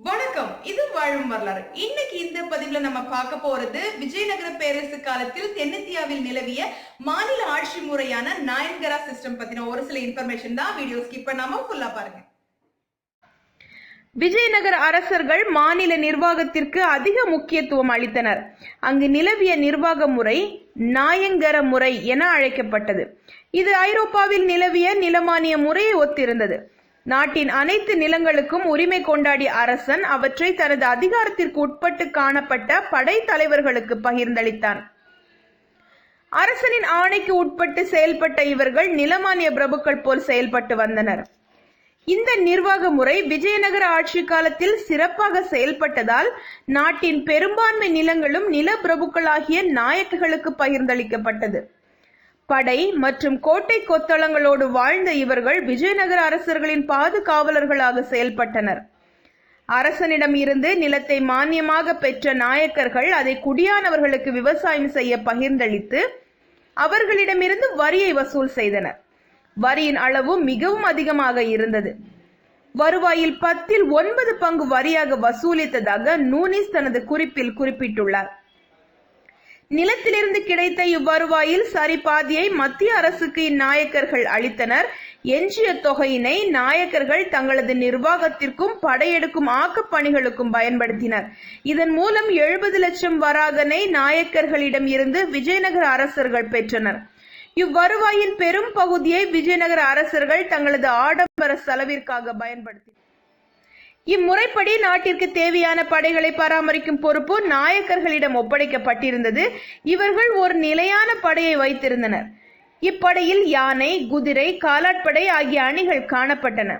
வணக்கம், இது வாழும் வரலாறு. இன்னைக்கு இந்த பதிவுல நம்ம பார்க்க போறது விஜயநகர பேரரசு காலத்தில் தென்னிந்தியாவில் நிலவிய மாநில ஆட்சி முறையான நாயன்கரா சிஸ்டம் பத்தின ஒரு சில இன்ஃபர்மேஷன் தான். வீடியோ ஸ்கிப் பண்ணாம ஃபுல்லா பாருங்க. விஜயநகர அரசர்கள் மாநில நிர்வாகத்திற்கு அதிக முக்கியத்துவம் அளித்தனர். அங்கு நிலவிய நிர்வாக முறை நாயங்கர முறை என அழைக்கப்பட்டது. இது ஐரோப்பாவில் நிலவிய நிலமானிய முறையை ஒத்திருந்தது. நாட்டின் அனைத்து நிலங்களுக்கும் உரிமை கொண்டாடிய அரசன் அவற்றை தனது அதிகாரத்திற்கு உட்பட்டு காணப்பட்ட படை தலைவர்களுக்கு பகிர்ந்தளித்தான். அரசனின் ஆணைக்கு உட்பட்டு செயல்பட்ட இவர்கள் நிலமானிய பிரபுக்கள் போல் செயல்பட்டு வந்தனர். இந்த நிர்வாக முறை விஜயநகர ஆட்சி காலத்தில் சிறப்பாக செயல்பட்டதால் நாட்டின் பெரும்பான்மை நிலங்களும் நில பிரபுக்களாகிய நாயக்கர்களுக்கு பகிர்ந்தளிக்கப்பட்டது. படை மற்றும் கோட்டை கொத்தளங்களோடு வாழ்ந்த இவர்கள் விஜயநகர அரசர்களின் பாதுகாவலர்களாக செயல்பட்டனர். அரசனிடம் இருந்து நிலத்தை மானியமாக பெற்ற நாயக்கர்கள் அதை குடியானவர்களுக்கு விவசாயம் செய்ய பகிர்ந்தளித்து அவர்களிடமிருந்து வரியை வசூல் செய்தனர். வரியின் அளவு மிகவும் அதிகமாக இருந்தது. வருவாயில் 10/9 பங்கு வரியாக வசூலித்ததாக நூனிஸ் தனது குறிப்பில் குறிப்பிட்டுள்ளார். நிலத்திலிருந்து கிடைத்த இவ்வருவாயில் சரிபாதியை மத்திய அரசுக்கு இந்நாயக்கர்கள் அளித்தனர். எஞ்சிய தொகையினை நாயக்கர்கள் தங்களது நிர்வாகத்திற்கும் படையெடுக்கும் ஆக்கப் பணிகளுக்கும் பயன்படுத்தினர். இதன் மூலம் 70 லட்சம் வராகனை நாயக்கர்களிடம் இருந்து விஜயநகர அரசர்கள் பெற்றனர். இவ்வருவாயின் பெரும் பகுதியை விஜயநகர அரசர்கள் தங்களது ஆடம்பர செலவிற்காக பயன்படுத்தினர். இம்முறைப்படி நாட்டிற்கு தேவையான படைகளை பராமரிக்கும் பொறுப்பு நாயக்கர்களிடம் ஒப்படைக்கப்பட்டிருந்தது. இவர்கள் ஒரு நிலையான படையை வைத்திருந்தனர். இப்படையில் யானை, குதிரை, காலாட்படை ஆகிய அணிகள் காணப்பட்டன.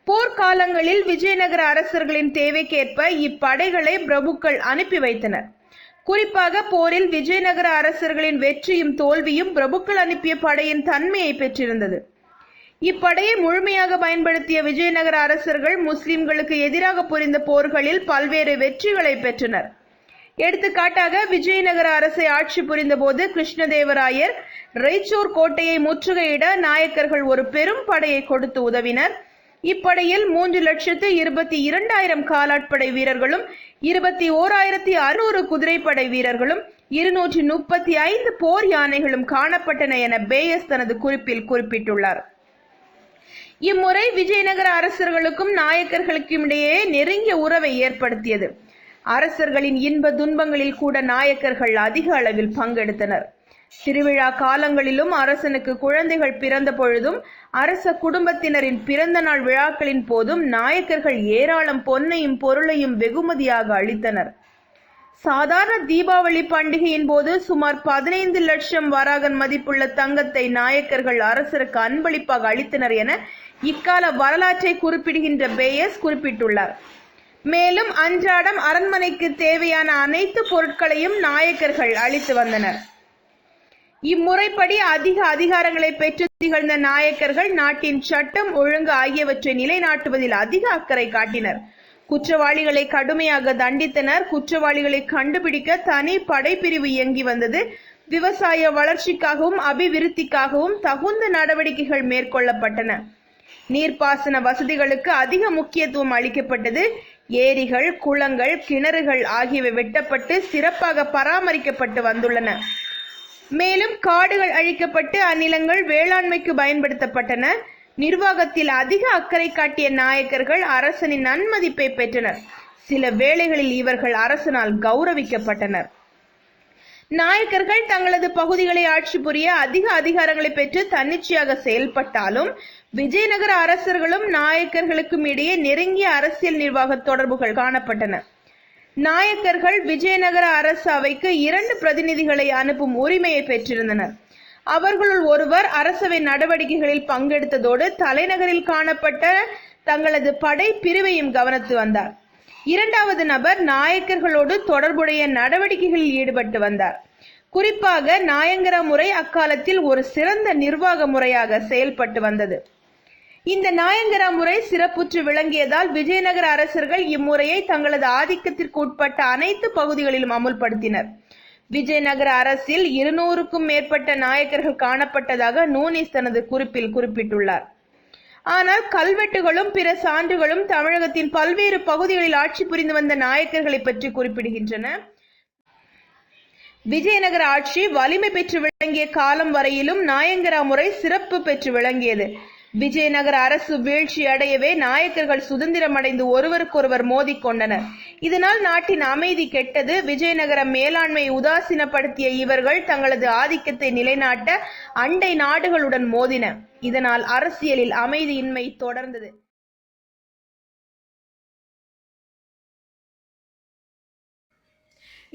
போர்க்காலங்களில் விஜயநகர அரசர்களின் தேவைக்கேற்ப இப்படைகளை பிரபுக்கள் அனுப்பி வைத்தனர். குறிப்பாக போரில் விஜயநகர அரசர்களின் வெற்றியும் தோல்வியும் பிரபுக்கள் அனுப்பிய படையின் தன்மையை பெற்றிருந்தது. இப்படையை முழுமையாக பயன்படுத்திய விஜயநகர அரசர்கள் முஸ்லிம்களுக்கு எதிராக புரிந்த போர்களில் பல்வேறு வெற்றிகளை பெற்றனர். எடுத்துக்காட்டாக விஜயநகர அரசை ஆட்சி புரிந்த போது கிருஷ்ணதேவராயர் ரைச்சூர் கோட்டையை முற்றுகையிட நாயக்கர்கள் ஒரு பெரும் படையை கொடுத்து உதவினர். இப்படையில் 3,22,000 காலாட்படை வீரர்களும் 21,600 குதிரைப்படை வீரர்களும் 235 போர் யானைகளும் காணப்பட்டன என பேயஸ் தனது குறிப்பில் குறிப்பிட்டுள்ளார். இம்முறை விஜயநகர அரசர்களுக்கும் நாயக்கர்களுக்கும் இடையே நெருங்கிய உறவை ஏற்படுத்தியது. அரசர்களின் இன்ப துன்பங்களில் கூட நாயக்கர்கள் அதிக அளவில் பங்கெடுத்தனர். திருவிழா காலங்களிலும் அரசனுக்கு குழந்தைகள் பிறந்த பொழுதும் அரச குடும்பத்தினரின் பிறந்த நாள் விழாக்களின் போதும் நாயக்கர்கள் ஏராளம் பொன்னையும் பொருளையும் வெகுமதியாக அளித்தனர். சாதாரண தீபாவளி பண்டிகையின் போது சுமார் 15 லட்சம் வராகன் மதிப்புள்ள தங்கத்தை நாயக்கர்கள் அரசருக்கு அன்பளிப்பாக அளித்தனர் என இக்கால வரலாற்றை குறிப்பிடுகின்ற பேயஸ் குறிப்பிட்டுள்ளார். மேலும் அன்றாடம் அரண்மனைக்கு தேவையான அனைத்து பொருட்களையும் நாயக்கர்கள் அளித்து வந்தனர். இம்முறைப்படி அதிக அதிகாரங்களை பெற்று திகழ்ந்த நாயக்கர்கள் நாட்டின் சட்டம் ஒழுங்கு ஆகியவற்றை நிலைநாட்டுவதில் அதிக அக்கறை காட்டினர். குற்றவாளிகளை கடுமையாக தண்டித்தனர். குற்றவாளிகளை கண்டுபிடிக்க தனி படைப்பிரிவு இயங்கி வந்தது. விவசாய வளர்ச்சிக்காகவும் அபிவிருத்திக்காகவும் தகுந்த நடவடிக்கைகள் மேற்கொள்ளப்பட்டன. நீர்ப்பாசன வசதிகளுக்கு அதிக முக்கியத்துவம் அளிக்கப்பட்டது. ஏரிகள், குளங்கள், கிணறுகள் ஆகியவை வெட்டப்பட்டு சிறப்பாக பராமரிக்கப்பட்டு வந்துள்ளன. மேலும் காடுகள் அழிக்கப்பட்டு அந்நிலங்கள் வேளாண்மைக்கு பயன்படுத்தப்பட்டன. நிர்வாகத்தில் அதிக அக்கறை காட்டிய நாயக்கர்கள் அரசனின் நன்மதிப்பை பெற்றனர். சில வேளைகளில் இவர்கள் அரசனால் கௌரவிக்கப்பட்டனர். நாயக்கர்கள் தங்களது பகுதிகளை ஆட்சி புரிய அதிக அதிகாரங்களை பெற்று தன்னிச்சையாக செயல்பட்டாலும் விஜயநகர அரசர்களும் நாயக்கர்களுக்கும் இடையே நெருங்கிய அரசியல் நிர்வாக தொடர்புகள் காணப்பட்டன. நாயக்கர்கள் விஜயநகர அரசு அவைக்கு 2 பிரதிநிதிகளை அனுப்பும் உரிமையை பெற்றிருந்தனர். அவர்களுள் ஒருவர் அரசவை நடவடிக்கைகளில் பங்கெடுத்ததோடு தலைநகரில் காணப்பட்ட தங்களது படை பிரிவையும் கவனித்து வந்தார். 2வது நபர் நாயக்கர்களோடு தொடர்புடைய நடவடிக்கைகளில் ஈடுபட்டு வந்தார். குறிப்பாக நாயங்கர முறை அக்காலத்தில் ஒரு சிறந்த நிர்வாக முறையாக செயல்பட்டு வந்தது. இந்த நாயங்கர முறை சிறப்புற்று விளங்கியதால் விஜயநகர அரசர்கள் இம்முறையை தங்களது ஆதிக்கத்திற்கு உட்பட்ட அனைத்து பகுதிகளிலும் அமுல்படுத்தினர். விஜயநகர அரசில் 200க்கும் மேற்பட்ட நாயக்கர்கள் காணப்பட்டதாக நூனிஸ் தனது குறிப்பில் குறிப்பிட்டுள்ளார். ஆனால் கல்வெட்டுகளும் பிற சான்றுகளும் தமிழகத்தின் பல்வேறு பகுதிகளில் ஆட்சி புரிந்து வந்த நாயக்கர்களை பற்றி குறிப்பிடுகின்றன. விஜயநகர ஆட்சி வலிமை பெற்று விளங்கிய காலம் வரையிலும் நாயங்கரா முறை சிறப்பு பெற்று விளங்கியது. விஜயநகர அரசு வீழ்ச்சி அடையவே நாயக்கர்கள் சுதந்திரம் அடைந்து ஒருவருக்கொருவர் மோதிக்கொண்டனர். இதனால் நாட்டின் அமைதி கெட்டது. விஜயநகர மேலாண்மையை உதாசீனப்படுத்திய இவர்கள் தங்களது ஆதிக்கத்தை நிலைநாட்ட அண்டை நாடுகளுடன் மோதினர். இதனால் அரசியலில் அமைதியின்மை தொடர்ந்தது.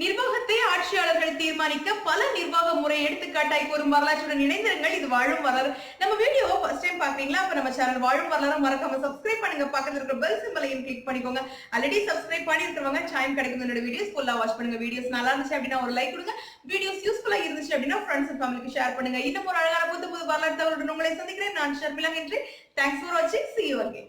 நிர்வாகத்தை ஆட்சியாளர்கள் தீர்மானிக்க பல நிர்வாக முறை எடுத்துக்காட்டாய் கூறும் வரலாற்றுடன் இணைந்திருங்கள். இது வாழும் வரலாறு. நம்ம வீடியோவை ஃபர்ஸ்ட் டைம் பாக்குறீங்களா? அப்ப நம்ம சேனல் வாழும் வரலாறு மறக்காம சப்ஸ்கிரைப் பண்ணுங்க. பக்கத்துல இருக்கிற பெல் சிம்பலையும் கிளிக் பண்ணிக்கோங்க. ஆல்ரெடி சப்ஸ்கிரைப் பண்ணிருக்கிறவங்க டைம் கிடைக்கும் என்னோட வீடியோஸ் ஃபுல்லா வாட்ச் பண்ணுங்க. வீடியோஸ் நல்லா இருந்துச்சு அப்படின்னா ஒரு லைக் கொடுங்க. வீடியோஸ் யூஸ்ஃபுல்லா இருந்துச்சு அப்படின்னா ஃப்ரெண்ட்ஸ் அண்ட் ஃபேமிலிக்கு ஷேர் பண்ணுங்க. இன்னும் ஒரு அழகான புது வரலாறு தகவலுடன் உங்களை சந்திக்கிறேன். நான் ஷர்மிளா. தேங்க்ஸ் ஃபார் வாட்சிங். See you again.